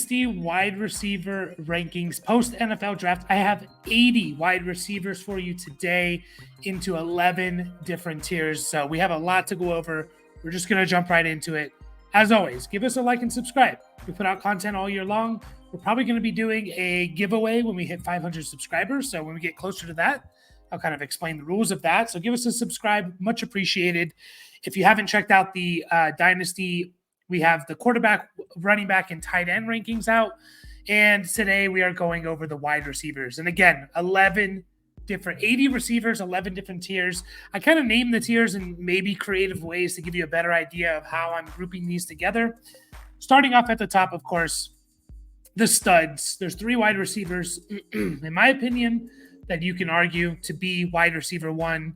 Dynasty wide receiver rankings post NFL draft. I have 80 wide receivers for you today into 11 different tiers. So we have a lot to go over. We're just going to jump right into it. As always, give us a like and subscribe. We put out content all year long. We're probably going to be doing a giveaway when we hit 500 subscribers. So when we get closer to that, I'll kind of explain the rules of that. So give us a subscribe. Much appreciated. If you haven't checked out the Dynasty, we have the quarterback, running back, and tight end rankings out. And today we are going over the wide receivers. And again, 80 receivers, 11 different tiers. I kind of named the tiers in maybe creative ways to give you a better idea of how I'm grouping these together. Starting off at the top, of course, the studs. There's 3 wide receivers, in my opinion, that you can argue to be wide receiver 1.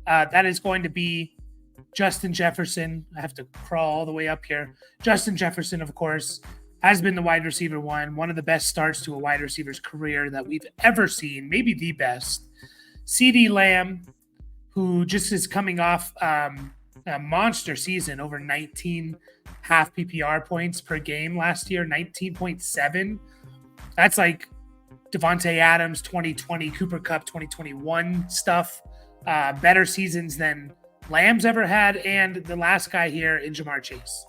That is going to be Justin Jefferson. I have to crawl all the way up here. Justin Jefferson, of course, has been the wide receiver 1, one of the best starts to a wide receiver's career that we've ever seen, maybe the best. CeeDee Lamb, who just is coming off a monster season, over 19 half PPR points per game last year, 19.7. That's like Devontae Adams 2020, Cooper Kupp 2021 stuff. Better seasons than Lamb's ever had, and the last guy here in Jamar Chase.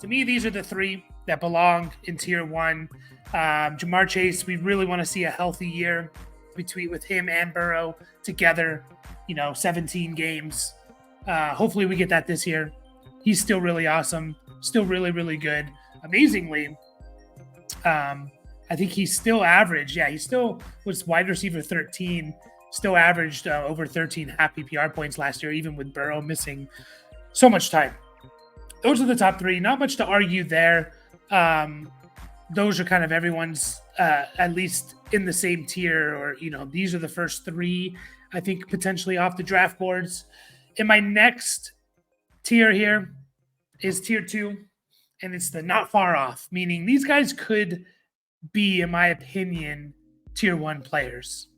To me, these are the 3 that belong in tier 1. Jamar Chase, we really want to see a healthy year with him and Burrow together, 17 games. Hopefully we get that this year. He's still really awesome, still really, really good. Amazingly, I think he's still average. Yeah, he still was wide receiver 13, still averaged over 13 half PPR points last year, even with Burrow missing so much time. Those are the top 3. Not much to argue there. Those are kind of everyone's at least in the same tier, or, these are the first 3, I think, potentially off the draft boards. In my next tier here is tier 2, and it's the not far off, meaning these guys could be, in my opinion, tier 1 players.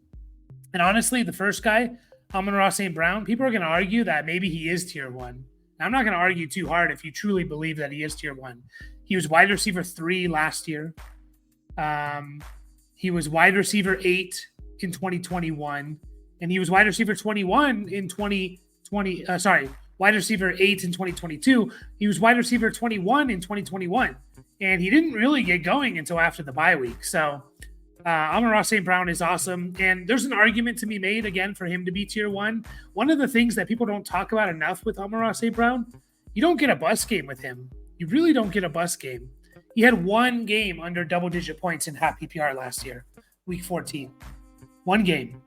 And honestly, the first guy, Amon-Ra St. Brown, people are going to argue that maybe he is tier 1. Now, I'm not going to argue too hard if you truly believe that he is tier 1. He was wide receiver 3 last year. He was wide receiver 8 in 2021. And he was wide receiver 21 in 2020. Wide receiver 8 in 2022. He was wide receiver 21 in 2021. And he didn't really get going until after the bye week. So Amon-Ra St. Brown is awesome. And there's an argument to be made, again, for him to be tier 1. One of the things that people don't talk about enough with Amon-Ra St. Brown, you don't get a bus game with him. You really don't get a bus game. He had 1 game under double-digit points in half PPR last year, week 14. 1 game.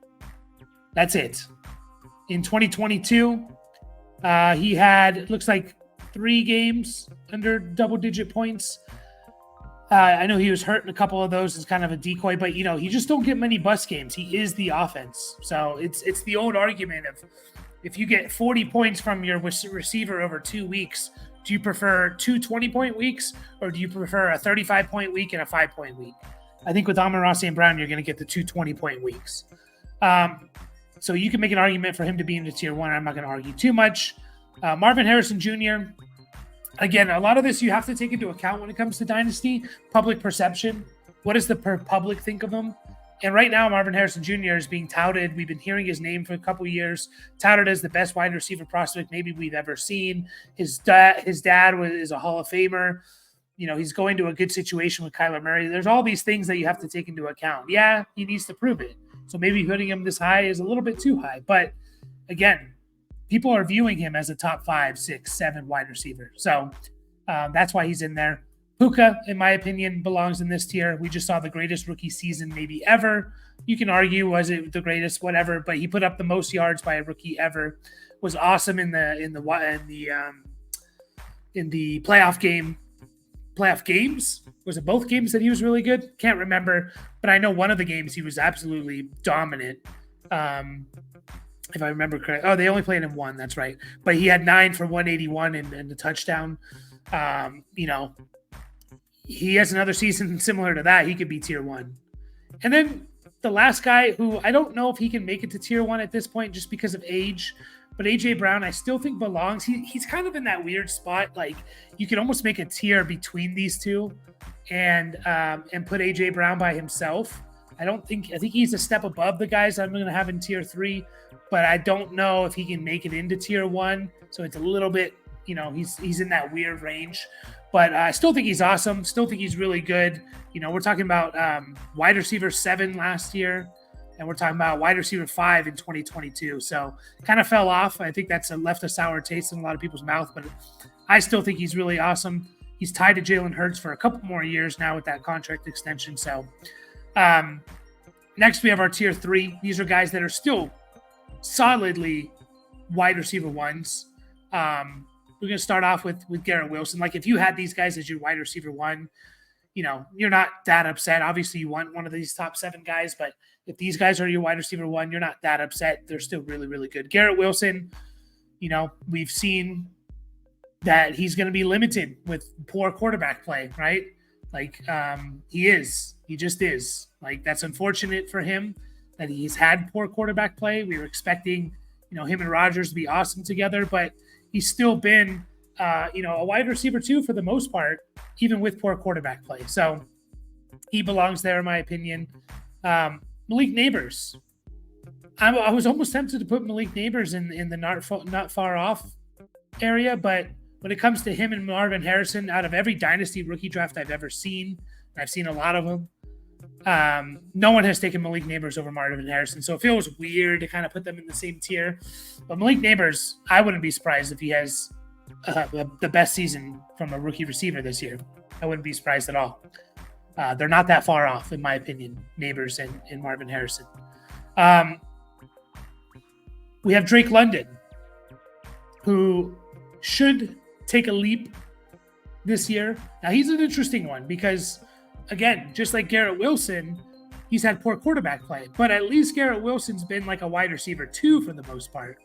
That's it. In 2022, he had, it looks like, 3 games under double-digit points. I know he was hurt in a couple of those as kind of a decoy, but, you just don't get many bus games. He is the offense. So it's the old argument of, if you get 40 points from your receiver over 2 weeks, do you prefer 2 20-point weeks, or do you prefer a 35-point week and a 5-point week? I think with Amon-Ra St. Brown, you're going to get the 2 20-point weeks. So you can make an argument for him to be in the tier 1. I'm not going to argue too much. Marvin Harrison Jr., again, a lot of this you have to take into account when it comes to Dynasty. Public perception. What does the public think of him? And right now, Marvin Harrison Jr. is being touted. We've been hearing his name for a couple years, touted as the best wide receiver prospect maybe we've ever seen. His dad is a Hall of Famer. He's going to a good situation with Kyler Murray. There's all these things that you have to take into account. Yeah, he needs to prove it. So maybe putting him this high is a little bit too high. But again, people are viewing him as a top 5, 6, 7 wide receiver. So that's why he's in there. Puka, in my opinion, belongs in this tier. We just saw the greatest rookie season maybe ever. You can argue, was it the greatest, whatever, but he put up the most yards by a rookie ever. Was awesome in the playoff games. Was it both games that he was really good? Can't remember, but I know one of the games he was absolutely dominant. If I remember correct. Oh, they only played him 1. That's right. But he had 9 for 181 and a touchdown. He has another season similar to that. He could be tier 1. And then the last guy, who I don't know if he can make it to tier 1 at this point just because of age, But A.J. Brown, I still think belongs. He's kind of in that weird spot. Like, you could almost make a tier between these two and put A.J. Brown by himself. I think he's a step above the guys I'm going to have in tier 3, but I don't know if he can make it into tier 1. So it's a little bit, he's in that weird range. But I still think he's awesome. Still think he's really good. We're talking about wide receiver 7 last year, and we're talking about wide receiver 5 in 2022. So kind of fell off. I think that's left a sour taste in a lot of people's mouth, but I still think he's really awesome. He's tied to Jalen Hurts for a couple more years now with that contract extension. So next we have our tier 3. These are guys that are still solidly wide receiver 1s. We're going to start off with Garrett Wilson. Like, if you had these guys as your wide receiver 1, you're not that upset. Obviously, you want one of these top 7 guys, but if these guys are your wide receiver 1, you're not that upset. They're still really, really good. Garrett Wilson, we've seen that he's going to be limited with poor quarterback play, right? Like, he just is. Like, that's unfortunate for him that he's had poor quarterback play. We were expecting, him and Rodgers to be awesome together, but he's still been, a wide receiver 2 for the most part, even with poor quarterback play. So he belongs there, in my opinion. Malik Neighbors. I was almost tempted to put Malik Neighbors in the not far off area, but when it comes to him and Marvin Harrison, out of every dynasty rookie draft I've ever seen, and I've seen a lot of them, no one has taken Malik Neighbors over Marvin Harrison. So it feels weird to kind of put them in the same tier. But Malik Neighbors, I wouldn't be surprised if he has the best season from a rookie receiver this year. I wouldn't be surprised at all. They're not that far off, in my opinion, Neighbors and Marvin Harrison. We have Drake London, who should take a leap this year. Now, he's an interesting one because, again, just like Garrett Wilson, he's had poor quarterback play. But at least Garrett Wilson's been like a wide receiver 2 for the most part.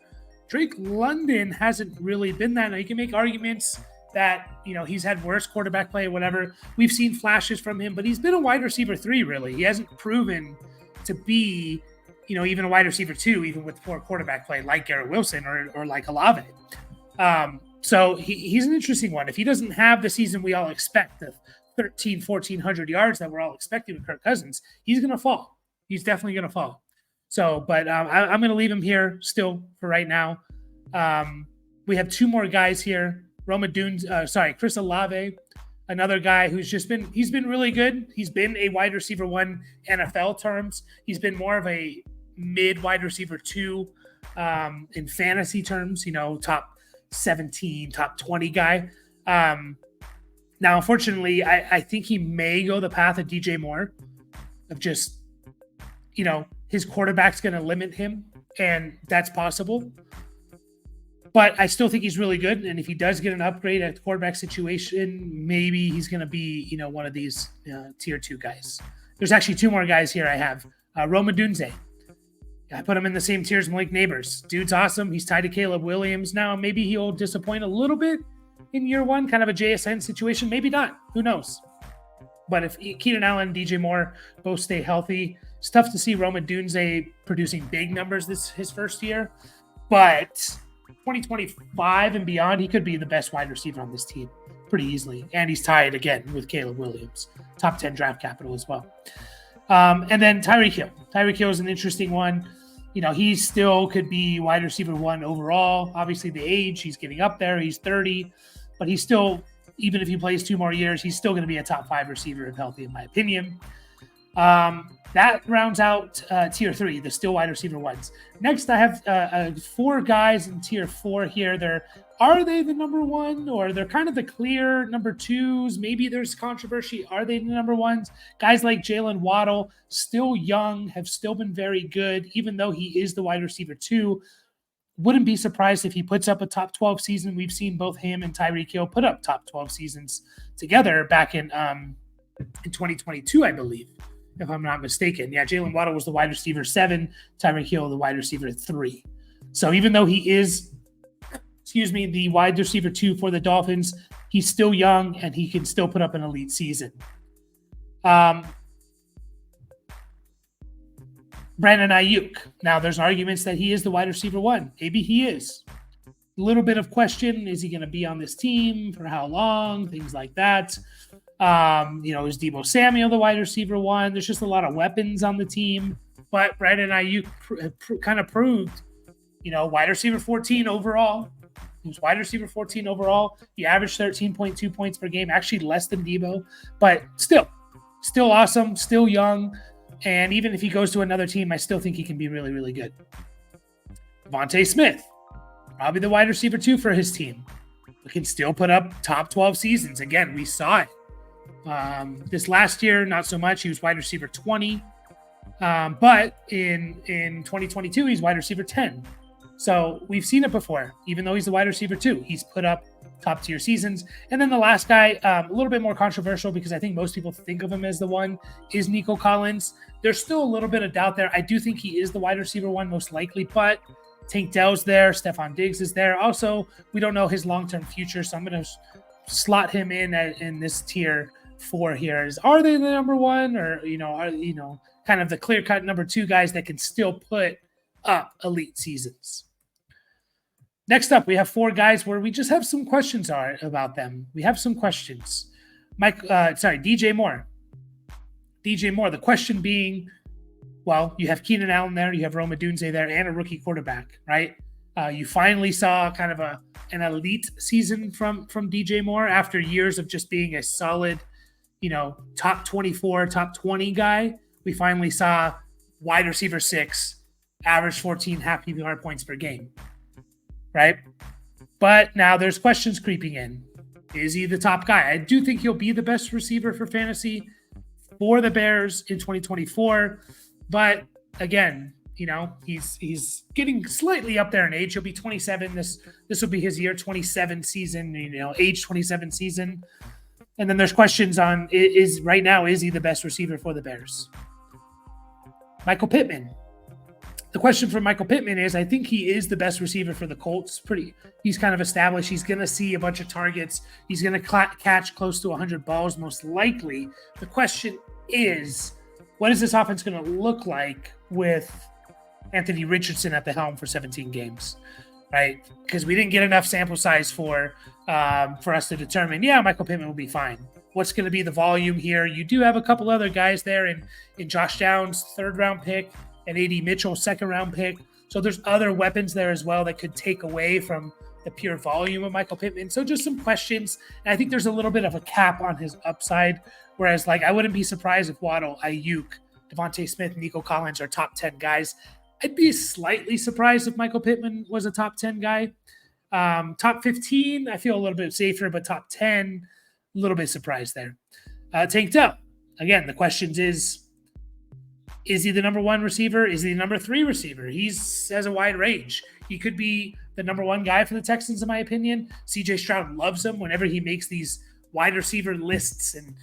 Drake London hasn't really been that. Now, you can make arguments that, he's had worse quarterback play or whatever. We've seen flashes from him, but he's been a wide receiver 3, really. He hasn't proven to be, even a wide receiver 2, even with poor quarterback play, like Garrett Wilson or like Olave. So he's an interesting one. If he doesn't have the season we all expect, the 1,400 yards that we're all expecting with Kirk Cousins, he's going to fall. He's definitely going to fall. So, but I'm going to leave him here still for right now. We have 2 more guys here. Chris Olave, another guy who's he's been really good. He's been a wide receiver 1 NFL terms. He's been more of a mid wide receiver 2 in fantasy terms, top 17, top 20 guy. Now, unfortunately, I think he may go the path of DJ Moore of just, his quarterback's going to limit him, and that's possible. But I still think he's really good, and if he does get an upgrade at the quarterback situation, maybe he's going to be, one of these tier 2 guys. There's actually 2 more guys here I have. Rome Odunze. I put him in the same tier as Malik Neighbors. Dude's awesome. He's tied to Caleb Williams. Now, maybe he'll disappoint a little bit in year 1, kind of a JSN situation. Maybe not. Who knows? But if Keenan Allen and DJ Moore both stay healthy, it's tough to see Rome Odunze producing big numbers his first year. But 2025 and beyond, he could be the best wide receiver on this team pretty easily. And he's tied again with Caleb Williams. Top 10 draft capital as well. And then Tyreek Hill. Tyreek Hill is an interesting one. He still could be wide receiver 1 overall. Obviously, the age, he's getting up there. He's 30. But he's still, even if he plays 2 more years, he's still going to be a top 5 receiver if healthy, in my opinion. That rounds out tier 3, the still wide receiver 1s. Next, I have 4 guys in tier 4 here. Are they the number 1, or they're kind of the clear number 2s? Maybe there's controversy. Are they the number 1s? Guys like Jalen Waddle, still young, have still been very good, even though he is the wide receiver 2. Wouldn't be surprised if he puts up a top 12 season. We've seen both him and Tyreek Hill put up top 12 seasons together back in 2022, I believe, if I'm not mistaken. Yeah, Jalen Waddle was the wide receiver 7, Tyreek Hill the wide receiver 3. So even though he is, the wide receiver 2 for the Dolphins, he's still young and he can still put up an elite season. Brandon Ayuk. Now, there's arguments that he is the wide receiver one. Maybe he is. A little bit of question, is he going to be on this team? For how long? Things like that. Is Deebo Samuel the wide receiver one? There's just a lot of weapons on the team. But Brandon Ayuk kind of proved, wide receiver 14 overall. He was wide receiver 14 overall. He averaged 13.2 points per game, actually less than Deebo. But still awesome, still young. And even if he goes to another team, I still think he can be really, really good. Devontae Smith, probably the wide receiver 2 for his team, but can still put up top 12 seasons. Again, we saw it. This last year, not so much. He was wide receiver 20. But in 2022, he's wide receiver 10. So we've seen it before. Even though he's the wide receiver 2, he's put up top tier seasons. And then the last guy, a little bit more controversial because I think most people think of him as the one, is Nico Collins. There's still a little bit of doubt there. I do think he is the wide receiver 1 most likely, but Tank Dell's there. Stephon Diggs is there. Also, we don't know his long-term future, so I'm going to slot him in this tier 4 here. Are they the number 1 or, kind of the clear-cut number 2 guys that can still put up elite seasons? Next up, we have 4 guys where we just have some questions about them. We have some questions. DJ Moore. DJ Moore, the question being, well, you have Keenan Allen there, you have Rome Odunze there, and a rookie quarterback, right? You finally saw kind of an elite season from DJ Moore after years of just being a solid, top 24, top 20 guy. We finally saw wide receiver 6, average 14 half PPR points per game, right? But now there's questions creeping in. Is he the top guy? I do think he'll be the best receiver for fantasy for the Bears in 2024. But again, he's getting slightly up there in age. He'll be 27. This will be his year 27 season, age 27 season. And then there's questions on is he the best receiver for the Bears? Michael Pittman. The question for Michael Pittman is, I think he is the best receiver for the Colts. He's kind of established. He's going to see a bunch of targets. He's going to catch close to 100 balls, most likely. The question is, what is this offense going to look like with Anthony Richardson at the helm for 17 games, right? Because we didn't get enough sample size for us to determine, Michael Pittman will be fine. What's going to be the volume here? You do have a couple other guys there in Josh Downs, 3rd-round pick, and A.D. Mitchell, 2nd-round pick. So there's other weapons there as well that could take away from the pure volume of Michael Pittman. So just some questions. And I think there's a little bit of a cap on his upside. Whereas, I wouldn't be surprised if Waddle, Ayuk, Devontae Smith, Nico Collins are top 10 guys. I'd be slightly surprised if Michael Pittman was a top 10 guy. Top 15, I feel a little bit safer, but top 10, a little bit surprised there. Tank Dell. Again, the question is he the number 1 receiver? Is he the number 3 receiver? He has a wide range. He could be the number 1 guy for the Texans, in my opinion. CJ Stroud loves him whenever he makes these wide receiver lists and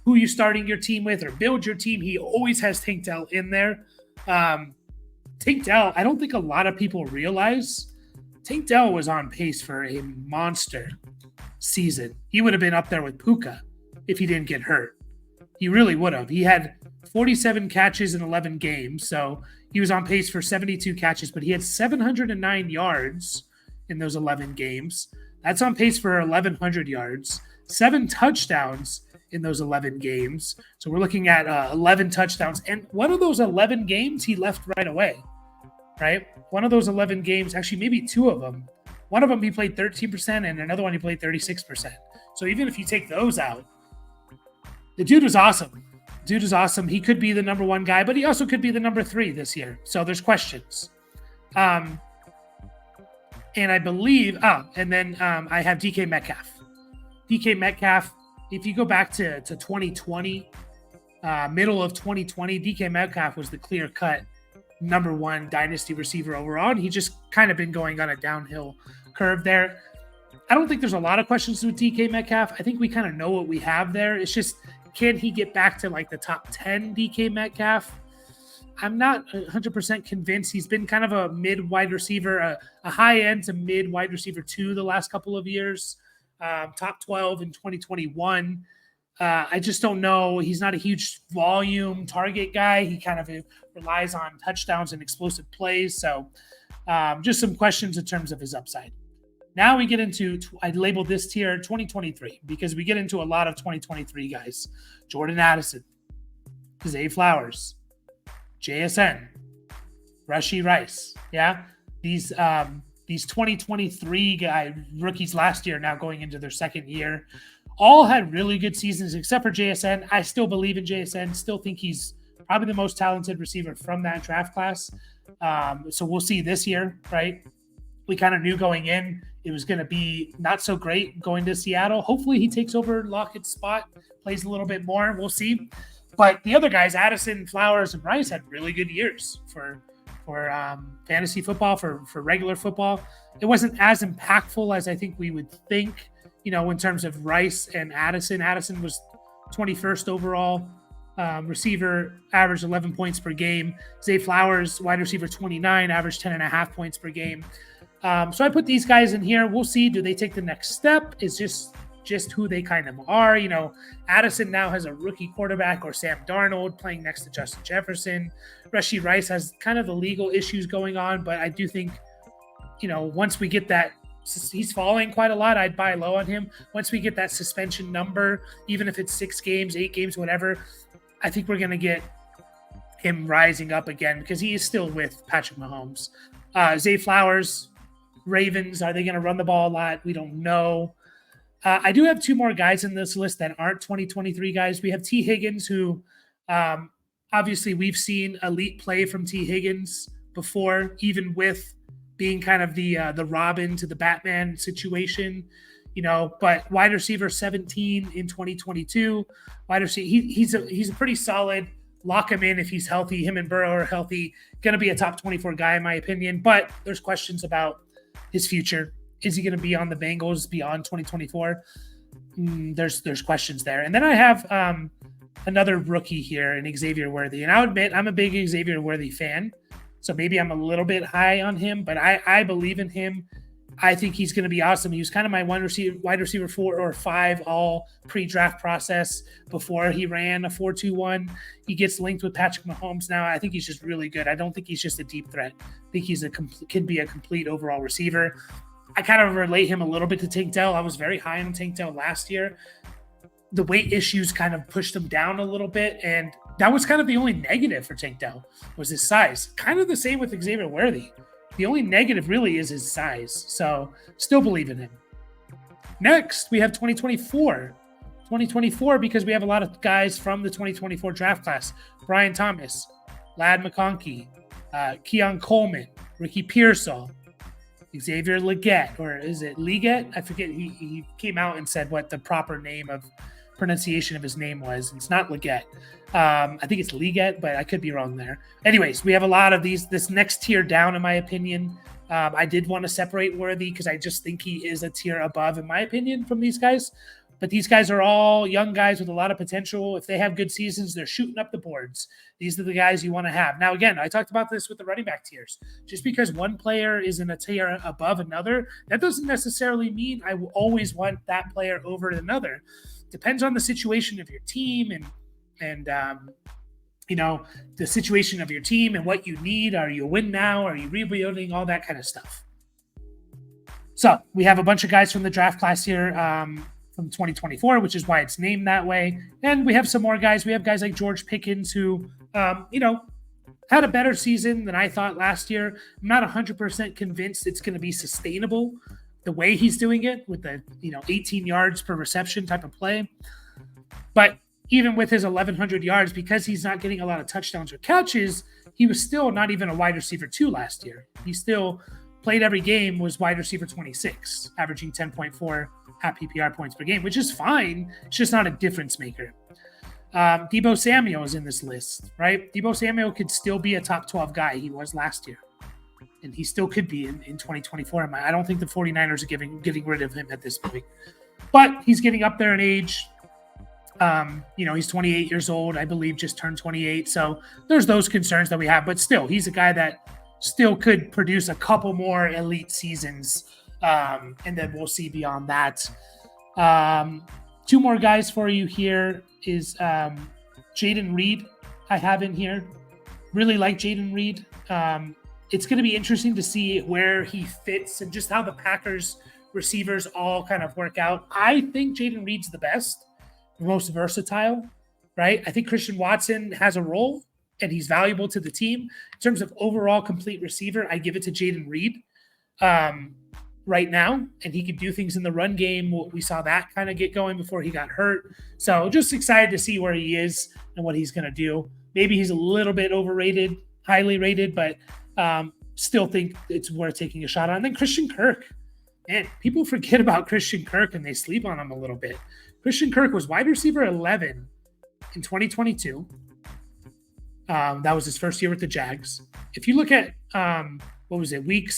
who you starting your team with or build your team. He always has Tank Dell in there. Tank Dell, I don't think a lot of people realize Tank Dell was on pace for a monster season. He would have been up there with Puka if he didn't get hurt. He really would have. He had 47 catches in 11 games, so he was on pace for 72 catches, but he had 709 yards in those 11 games. That's on pace for 1,100 yards, 7 touchdowns in those 11 games. So we're looking at 11 touchdowns. And one of those 11 games, he left right away, right? One of those 11 games, actually maybe 2 of them. One of them he played 13% and another one he played 36%. So even if you take those out, the dude was awesome. Dude is awesome. He could be the number 1 guy, but he also could be the number 3 this year. So there's questions. And I believe, and then I have DK Metcalf. DK Metcalf, if you go back to 2020, middle of 2020, DK Metcalf was the clear-cut number 1 dynasty receiver overall, and he just kind of been going on a downhill curve there. I don't think there's a lot of questions with DK Metcalf. I think we kind of know what we have there. It's just, can he get back to the top 10 DK Metcalf? I'm not 100% convinced. He's been kind of a mid-wide receiver, a high-end to mid-wide receiver 2 the last couple of years. Top 12 in 2021. I just don't know. He's not a huge volume target guy. He kind of relies on touchdowns and explosive plays. So just some questions in terms of his upside. Now we get into, I labeled this tier 2023 because we get into a lot of 2023 guys. Jordan Addison, Zay Flowers, JSN, Rashee Rice. Yeah. These 2023 rookies last year now going into their second year all had really good seasons except for JSN. I still believe in JSN. Still think he's probably the most talented receiver from that draft class. So we'll see this year, right? We kind of knew going in it was going to be not so great going to Seattle. Hopefully he takes over Lockett's spot, plays a little bit more. We'll see. But the other guys, Addison, Flowers, and Rice, had really good years for fantasy football, for regular football. It wasn't as impactful as I think we would think, in terms of Rice and Addison. Addison was 21st overall receiver, averaged 11 points per game. Zay Flowers, wide receiver 29, averaged 10.5 points per game. So I put these guys in here. We'll see. Do they take the next step? It's just who they kind of are. Addison now has a rookie quarterback, or Sam Darnold, playing next to Justin Jefferson. Rashee Rice has kind of the legal issues going on, but I do think, once we get that, he's falling quite a lot. I'd buy low on him. Once we get that suspension number, even if it's 6 games, 8 games, whatever, I think we're going to get him rising up again because he is still with Patrick Mahomes. Zay Flowers, Ravens, are they going to run the ball a lot? We don't know. I do have 2 more guys in this list that aren't 2023 guys. We have T. Higgins, who obviously we've seen elite play from T. Higgins before, even with being kind of the Robin to the Batman situation, but wide receiver 17 in 2022. Wide receiver, he's a pretty solid. Lock him in if he's healthy. Him and Burrow are healthy. Going to be a top 24 guy in my opinion, but there's questions about his future. Is he going to be on the Bengals beyond 2024? There's questions there. And then I have another rookie here in Xavier Worthy. And I'll admit I'm a big Xavier Worthy fan. So maybe I'm a little bit high on him, but I believe in him. I think he's going to be awesome. He was kind of my wide receiver 4 or 5 all pre-draft process before he ran a 4.21. He gets linked with Patrick Mahomes now. I think he's just really good. I don't think he's just a deep threat. I think he's can be a complete overall receiver. I kind of relate him a little bit to Tank Dell. I was very high on Tank Dell last year. The weight issues kind of pushed him down a little bit, and that was kind of the only negative for Tank Dell was his size. Kind of the same with Xavier Worthy. The only negative really is his size. So still believe in him. Next, we have 2024. 2024 because we have a lot of guys from the 2024 draft class. Brian Thomas, Ladd McConkey, Keon Coleman, Ricky Pearsall, Xavier Legette, or is it Legette? I forget. He came out and said what the proper name of pronunciation of his name was. It's not Legette. I think it's Legette, but I could be wrong there. Anyways, we have a lot of this next tier down, in my opinion. I did want to separate Worthy because I just think he is a tier above, in my opinion, from these guys. But these guys are all young guys with a lot of potential. If they have good seasons, they're shooting up the boards. These are the guys you want to have. Now, again, I talked about this with the running back tiers. Just because one player is in a tier above another, that doesn't necessarily mean I will always want that player over another. Depends on the situation of your team and the situation of your team and what you need. Are you a win now? Are you rebuilding? All that kind of stuff. So we have a bunch of guys from the draft class here from 2024, which is why it's named that way. And we have some more guys. We have guys like George Pickens who, had a better season than I thought last year. I'm not 100% convinced it's going to be sustainable the way he's doing it with the 18 yards per reception type of play. But even with his 1,100 yards, because he's not getting a lot of touchdowns or catches, he was still not even a wide receiver 2 last year. He still played every game, was wide receiver 26, averaging 10.4 half PPR points per game, which is fine. It's just not a difference maker. Deebo Samuel is in this list, right? Deebo Samuel could still be a top 12 guy. He was last year. And he still could be in 2024. I don't think the 49ers are getting rid of him at this point. But he's getting up there in age. He's 28 years old, I believe, just turned 28. So there's those concerns that we have. But still, he's a guy that still could produce a couple more elite seasons. And then we'll see beyond that. Two more guys for you here is Jaden Reed. I have in here. Really like Jaden Reed. It's going to be interesting to see where he fits and just how the Packers receivers all kind of work out. I think Jaden Reed's the best, the most versatile, right? I think Christian Watson has a role and he's valuable to the team. In terms of overall complete receiver, I give it to Jaden Reed right now, and he could do things in the run game. We saw that kind of get going before he got hurt. So just excited to see where he is and what he's going to do. Maybe he's a little bit overrated, highly rated, but still think it's worth taking a shot on. And then Christian Kirk. Man, people forget about Christian Kirk and they sleep on him a little bit. Christian Kirk was wide receiver 11 in 2022. That was his first year with the Jags. If you look at, week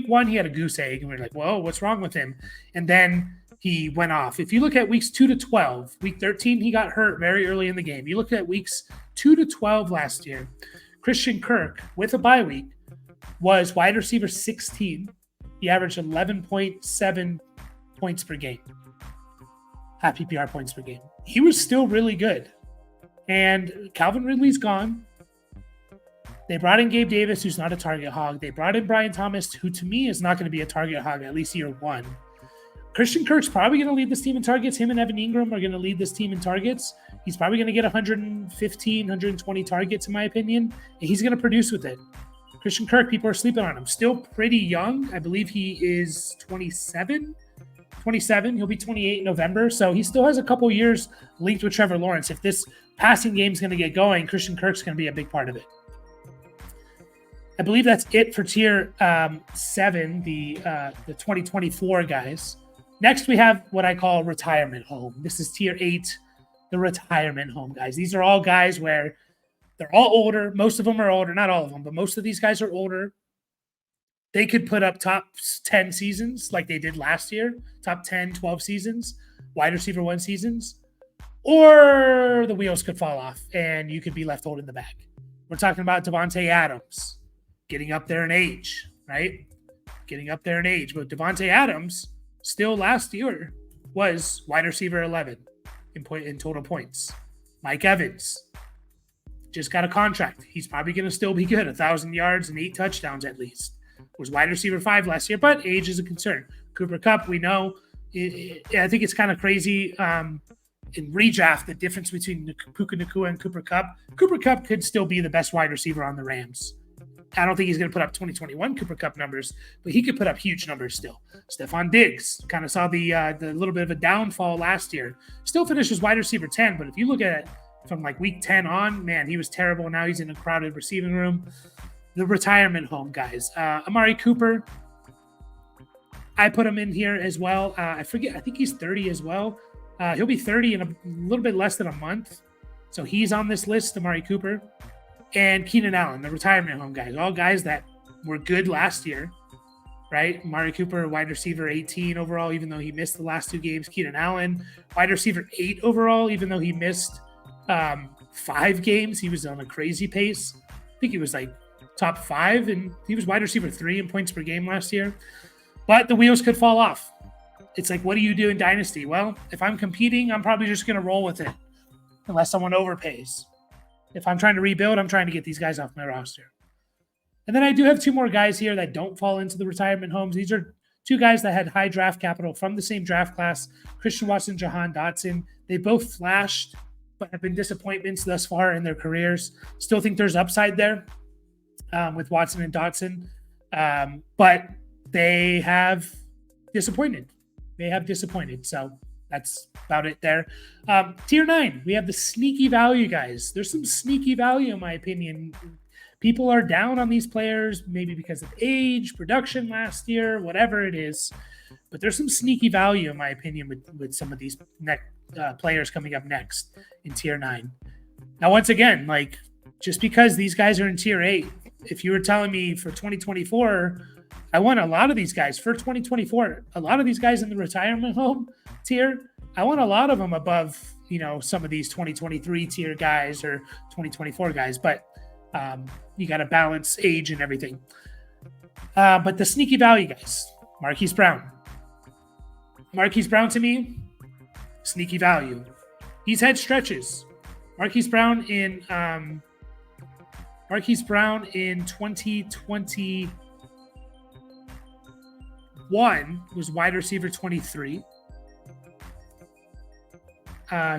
1, he had a goose egg, and we are like, whoa, what's wrong with him? And then he went off. If you look at weeks 2 to 12, week 13, he got hurt very early in the game. You look at weeks 2 to 12 last year, Christian Kirk, with a bye week, was wide receiver 16. He averaged 11.7 points per game. Half PPR points per game. He was still really good. And Calvin Ridley's gone. They brought in Gabe Davis, who's not a target hog. They brought in Brian Thomas, who to me is not going to be a target hog, at least year one. Christian Kirk's probably going to lead this team in targets. Him and Evan Ingram are going to lead this team in targets. He's probably going to get 115, 120 targets, in my opinion, and he's going to produce with it. Christian Kirk, people are sleeping on him. Still pretty young. I believe he is 27. He'll be 28 in November, so he still has a couple years linked with Trevor Lawrence. If this passing game is going to get going, Christian Kirk's going to be a big part of it. I believe that's it for tier 7, the 2024 guys. Next, we have what I call retirement home. This is tier 8, the retirement home guys. These are all guys where they're all older. Most of them are older. Not all of them, but most of these guys are older. They could put up top 10 seasons like they did last year, top 10, 12 seasons, wide receiver 1 seasons, or the wheels could fall off and you could be left holding the bag. We're talking about Devontae Adams getting up there in age, right? Getting up there in age. But Devontae Adams still last year was wide receiver 11 in total points. Mike Evans just got a contract. He's probably going to still be good, 1,000 yards and 8 touchdowns at least. Was wide receiver 5 last year, but age is a concern. Cooper Kupp, we know. I think it's kind of crazy in redraft, the difference between Puka Nacua and Cooper Kupp. Cooper Kupp could still be the best wide receiver on the Rams. I don't think he's going to put up 2021 Cooper Kupp numbers, but he could put up huge numbers still. Stephon Diggs kind of saw the little bit of a downfall last year. Still finishes wide receiver 10, but if you look at it from like week 10 on, man, he was terrible. Now he's in a crowded receiving room. The retirement home guys. Amari Cooper, I put him in here as well. I think he's 30 as well. He'll be 30 in a little bit less than a month. So he's on this list, Amari Cooper. And Keenan Allen, the retirement home guys. All guys that were good last year, right? Amari Cooper, wide receiver 18 overall, even though he missed the last 2 games. Keenan Allen, wide receiver 8 overall, even though he missed 5 games. He was on a crazy pace. I think he was like top 5, and he was wide receiver 3 in points per game last year. But the wheels could fall off. It's like, what do you do in Dynasty? Well, if I'm competing, I'm probably just going to roll with it unless someone overpays. If I'm trying to rebuild, I'm trying to get these guys off my roster. And then I do have 2 more guys here that don't fall into the retirement homes. These are 2 guys that had high draft capital from the same draft class, Christian Watson, Jahan Dotson. They both flashed, but have been disappointments thus far in their careers. Still think there's upside there with Watson and Dotson. But they have disappointed. So that's about it there. Tier 9, we have the sneaky value guys. There's some sneaky value, in my opinion. People are down on these players, maybe because of age, production last year, whatever it is. But there's some sneaky value, in my opinion, with some of these players coming up next in Tier 9. Now, once again, like, just because these guys are in Tier 8, if you were telling me for 2024, I want a lot of these guys for 2024. A lot of these guys in the retirement home tier, I want a lot of them above, some of these 2023 tier guys or 2024 guys. But you got to balance age and everything. But the sneaky value guys, Marquise Brown. Marquise Brown to me, Sneaky value. He's had stretches. Marquise Brown in 2021 was wide receiver 23.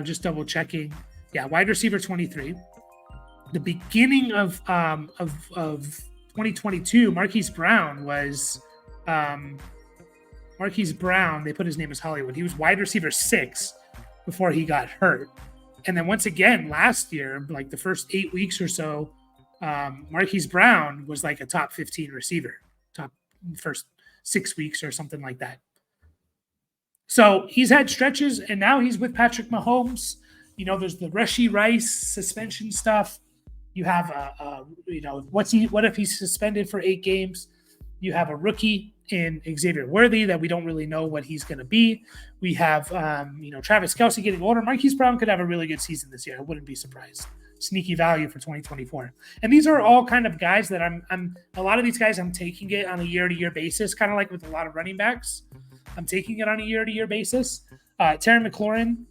Just double checking. Yeah, wide receiver 23. The beginning of 2022, Marquise Brown was Marquise Brown. They put his name as Hollywood. He was wide receiver 6 before he got hurt. And then once again, last year, like the first 8 weeks or so, Marquise Brown was like a top 15 receiver, top first 6 weeks or something like that. So he's had stretches, and now he's with Patrick Mahomes. There's the Rashee Rice suspension stuff. You have what if he's suspended for 8 games? You have a rookie in Xavier Worthy that we don't really know what he's going to be. We have Travis Kelce getting older. Marquise Brown could have a really good season this year. I wouldn't be surprised. Sneaky value for 2024. And these are all kind of guys that I'm a lot of these guys I'm taking it on a year-to-year basis, kind of like with a lot of running backs. I'm taking it on a year-to-year basis. Terry McLaurin,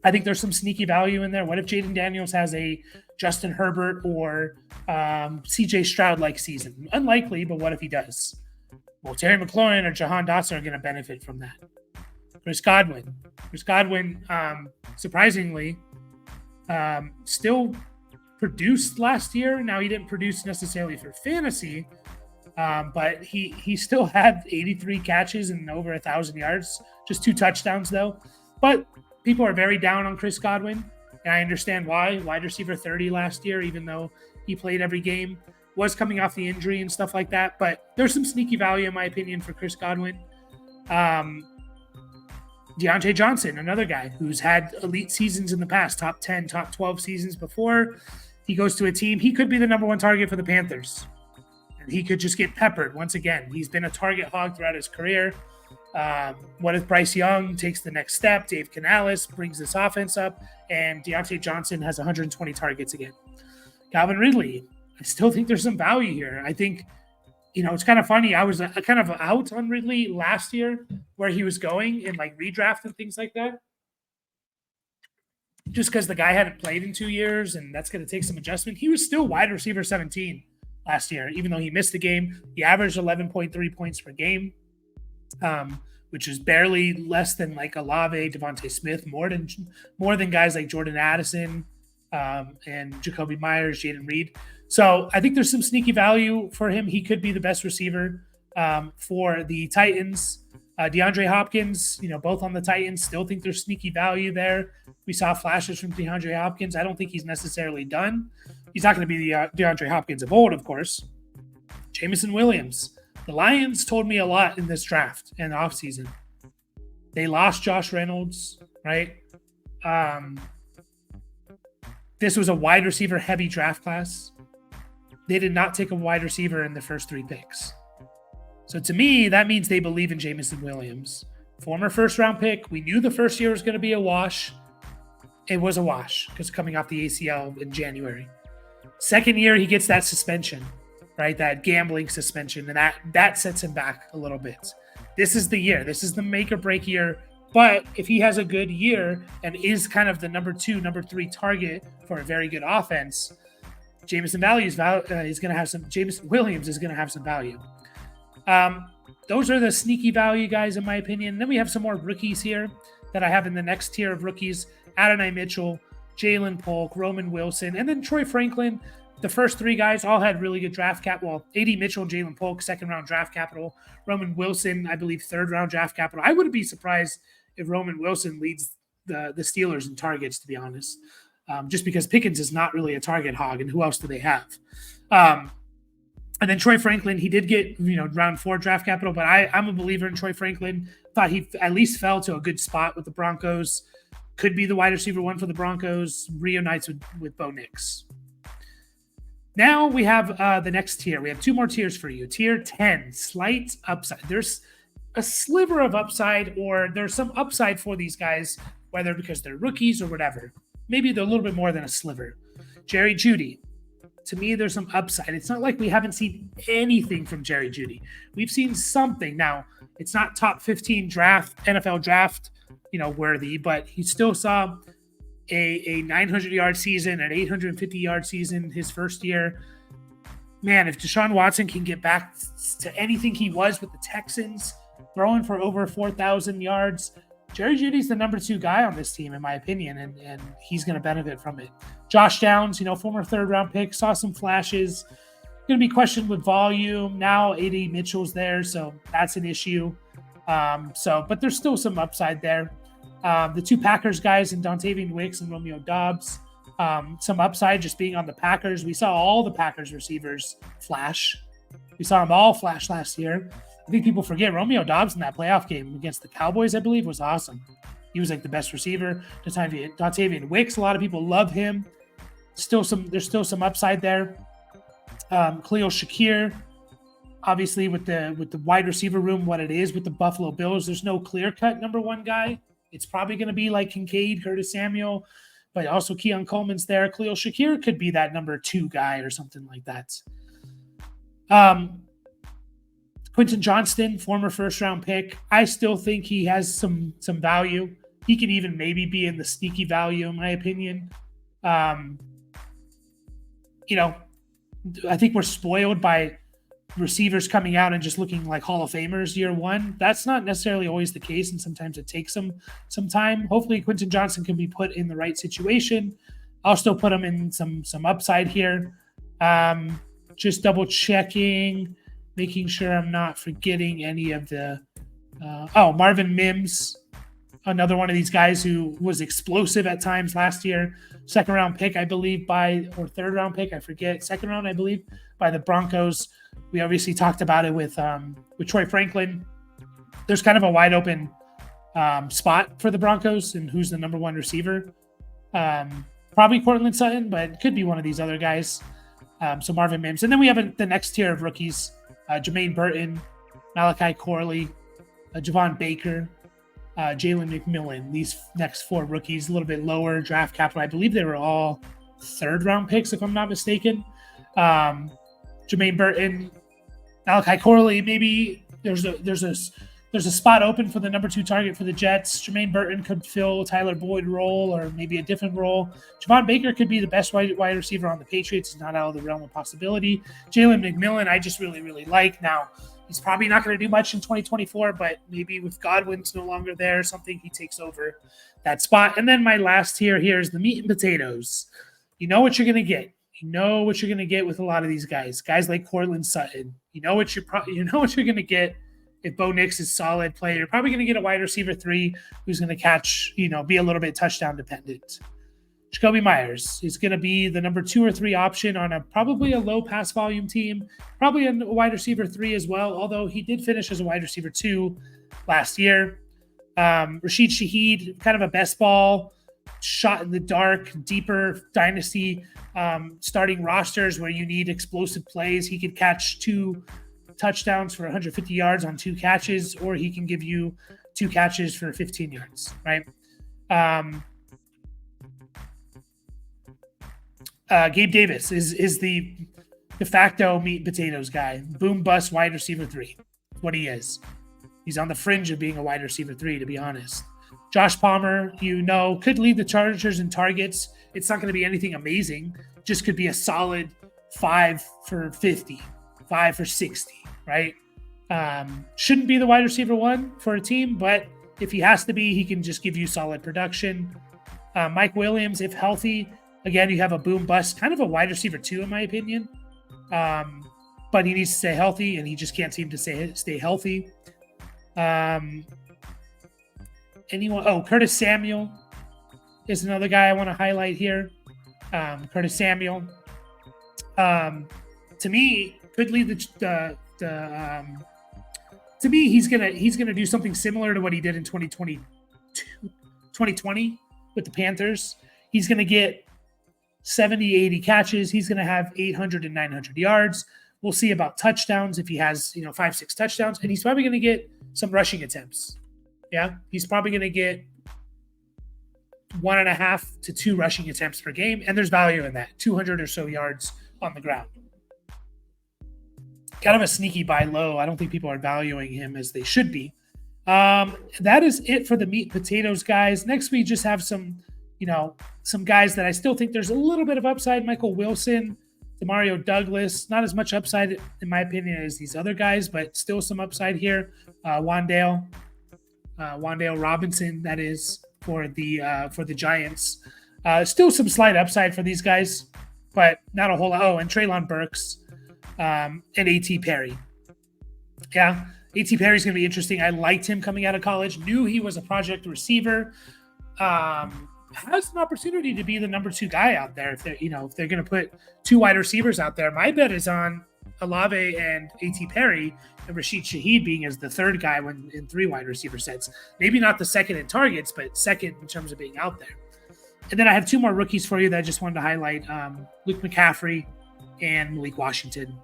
I think there's some sneaky value in there. What if Jaden Daniels has a Justin Herbert or CJ Stroud-like season? Unlikely, but what if he does? Well, Terry McLaurin or Jahan Dotson are going to benefit from that. Chris Godwin, surprisingly, still produced last year. Now, he didn't produce necessarily for fantasy, but he still had 83 catches and over 1,000 yards, just 2 touchdowns though. But people are very down on Chris Godwin, and I understand why. Wide receiver 30 last year, even though he played every game, was coming off the injury and stuff like that. But there's some sneaky value, in my opinion, for Chris Godwin. Deontay Johnson, another guy who's had elite seasons in the past, top 10, top 12 seasons before. He goes to a team. He could be the number 1 target for the Panthers. And he could just get peppered once again. He's been a target hog throughout his career. What if Bryce Young takes the next step? Dave Canales brings this offense up, and Deontay Johnson has 120 targets again. Calvin Ridley, I still think there's some value here. I think, it's kind of funny. I was kind of out on Ridley last year where he was going in like redraft and things like that. Just because the guy hadn't played in 2 years, and that's going to take some adjustment. He was still wide receiver 17 last year, even though he missed a game. He averaged 11.3 points per game, which is barely less than like Olave, Devontae Smith, more than guys like Jordan Addison and Jacoby Myers, Jaden Reed. So I think there's some sneaky value for him. He could be the best receiver for the Titans. DeAndre Hopkins, both on the Titans, still think there's sneaky value there. We saw flashes from DeAndre Hopkins. I don't think he's necessarily done. He's not going to be the DeAndre Hopkins of old, of course. Jameson Williams. The Lions told me a lot in this draft and offseason. They lost Josh Reynolds, right? This was a wide receiver heavy draft class. They did not take a wide receiver in the first 3 picks. So to me, that means they believe in Jameson Williams. Former first-round pick. We knew the first year was going to be a wash. It was a wash because coming off the ACL in January. Second year, he gets that suspension, right? That gambling suspension, and that sets him back a little bit. This is the year. This is the make-or-break year. But if he has a good year and is kind of the number 2, number 3 target for a very good offense, Jameson Williams is going to have some value. Those are the sneaky value guys, in my opinion. Then we have some more rookies here that I have in the next tier of rookies. Adonai Mitchell, Jalen Polk, Roman Wilson, and then Troy Franklin. The first 3 guys all had really good draft cap. Well, AD Mitchell and Jalen Polk, 2nd-round draft capital. Roman Wilson, I believe, 3rd-round draft capital. I wouldn't be surprised if Roman Wilson leads the Steelers in targets, to be honest. Just because Pickens is not really a target hog, and who else do they have? And then Troy Franklin, he did get round 4 draft capital, but I'm a believer in Troy Franklin. Thought he at least fell to a good spot with the Broncos. Could be the wide receiver 1 for the Broncos. Reunites with Bo Nix. Now we have the next tier. We have 2 more tiers for you. Tier 10, slight upside. There's a sliver of upside, or there's some upside for these guys, whether because they're rookies or whatever. Maybe they're a little bit more than a sliver. Jerry Jeudy, to me, there's some upside. It's not like we haven't seen anything from Jerry Jeudy. We've seen something. Now, it's not top 15 NFL draft, worthy, but he still saw a 900-yard season, an 850-yard season his first year. Man, if Deshaun Watson can get back to anything he was with the Texans, throwing for over 4,000 yards, Jerry Jeudy's the number 2 guy on this team, in my opinion, and he's going to benefit from it. Josh Downs, former third-round pick, saw some flashes. Going to be questioned with volume. Now A.D. Mitchell's there, so that's an issue. But there's still some upside there. The 2 Packers guys in Dontavian Wicks and Romeo Doubs, some upside just being on the Packers. We saw all the Packers receivers flash. We saw them all flash last year. I think people forget Romeo Doubs in that playoff game against the Cowboys, I believe, was awesome. He was like the best receiver. Dontavian Wicks, a lot of people love him. There's still some upside there. Khalil Shakir, obviously with the wide receiver room, what it is with the Buffalo Bills, there's no clear-cut number 1 guy. It's probably going to be like Kincaid, Curtis Samuel, but also Keon Coleman's there. Khalil Shakir could be that number 2 guy or something like that. Quentin Johnston, former first-round pick. I still think he has some value. He could even maybe be in the sneaky value, in my opinion. I think we're spoiled by receivers coming out and just looking like Hall of Famers year one. That's not necessarily always the case, and sometimes it takes some time. Hopefully, Quentin Johnston can be put in the right situation. I'll still put him in some upside here. Just double checking, making sure I'm not forgetting any of the Marvin Mims, another one of these guys who was explosive at times last year. Second round pick, I believe, or third round pick, I forget. Second round, I believe, by the Broncos. We obviously talked about it with Troy Franklin. There's kind of a wide open spot for the Broncos and who's the number 1 receiver. Probably Cortland Sutton, but it could be one of these other guys. So Marvin Mims. And then we have the next tier of rookies. Jermaine Burton, Malachi Corley, Javon Baker, Jalen McMillan. These next 4 rookies, a little bit lower draft capital. I believe they were all third-round picks, if I'm not mistaken. Jermaine Burton, Malachi Corley, maybe there's a spot open for the number 2 target for the Jets. Jermaine Burton could fill Tyler Boyd role or maybe a different role. Javon Baker could be the best wide receiver on the Patriots. It's not out of the realm of possibility. Jalen McMillan, I just really, really like. Now, he's probably not going to do much in 2024, but maybe with Godwin's no longer there or something, he takes over that spot. And then my last tier here is the meat and potatoes. You know what you're going to get. You know what you're going to get with a lot of these guys like Cortland Sutton. You know what you're going to get if Bo Nix is solid player. You're probably going to get a wide receiver 3 who's going to catch, be a little bit touchdown dependent. Jacoby Myers is going to be the number 2 or 3 option on probably a low pass volume team, probably a wide receiver 3 as well, although he did finish as a wide receiver 2 last year. Rashid Shaheed, kind of a best ball, shot in the dark, deeper dynasty starting rosters where you need explosive plays. He could catch 2 touchdowns for 150 yards on 2 catches, or he can give you 2 catches for 15 yards, right? Gabe Davis is the de facto meat and potatoes guy. Boom bust wide receiver 3. What he is. He's on the fringe of being a wide receiver 3, to be honest. Josh Palmer, could lead the Chargers in targets. It's not going to be anything amazing. Just could be a solid 5 for 50, 5 for 60, right? Shouldn't be the wide receiver 1 for a team, but if he has to be, he can just give you solid production. Mike Williams, if healthy, again, you have a boom bust, kind of a wide receiver 2, in my opinion. But he needs to stay healthy, and he just can't seem to stay healthy. Curtis Samuel is another guy I want to highlight here. Curtis Samuel, to me, could lead to me, he's gonna do something similar to what he did in 2020 with the Panthers. He's gonna get 70, 80 catches. He's gonna have 800 and 900 yards. We'll see about touchdowns if he has 5, 6 touchdowns, and he's probably gonna get some rushing attempts. Yeah, he's probably gonna get 1.5 to 2 rushing attempts per game, and there's value in that. 200 or so yards on the ground. Kind of a sneaky buy low. I don't think people are valuing him as they should be. That is it for the meat and potatoes, guys. Next, we just have some guys that I still think there's a little bit of upside. Michael Wilson, Demario Douglas, not as much upside in my opinion as these other guys, but still some upside here. Wan'Dale Robinson, that is for the Giants. Still some slight upside for these guys, but not a whole lot. Oh, and Treylon Burks and A.T. Perry. Yeah, A.T. Perry's going to be interesting. I liked him coming out of college. Knew he was a project receiver. Has an opportunity to be the number 2 guy out there. If they're going to put 2 wide receivers out there, my bet is on Olave and A.T. Perry, and Rashid Shaheed being as the 3rd guy when in 3 wide receiver sets. Maybe not the 2nd in targets, but 2nd in terms of being out there. And then I have 2 more rookies for you that I just wanted to highlight. Luke McCaffrey and Malik Washington.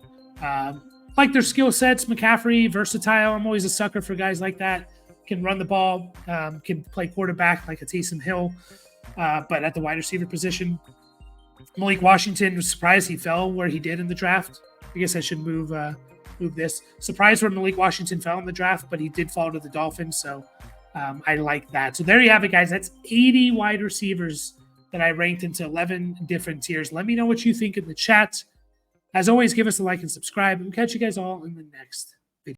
Like their skill sets. McCaffrey, versatile. I'm always a sucker for guys like that. Can run the ball, can play quarterback like a Taysom Hill, but at the wide receiver position. Malik Washington, was surprised he fell where he did in the draft. I guess I should move this. Surprised where Malik Washington fell in the draft, but he did fall to the Dolphins, so I like that. So there you have it, guys. That's 80 wide receivers that I ranked into 11 different tiers. Let me know what you think in the chat. As always, give us a like and subscribe. We'll catch you guys all in the next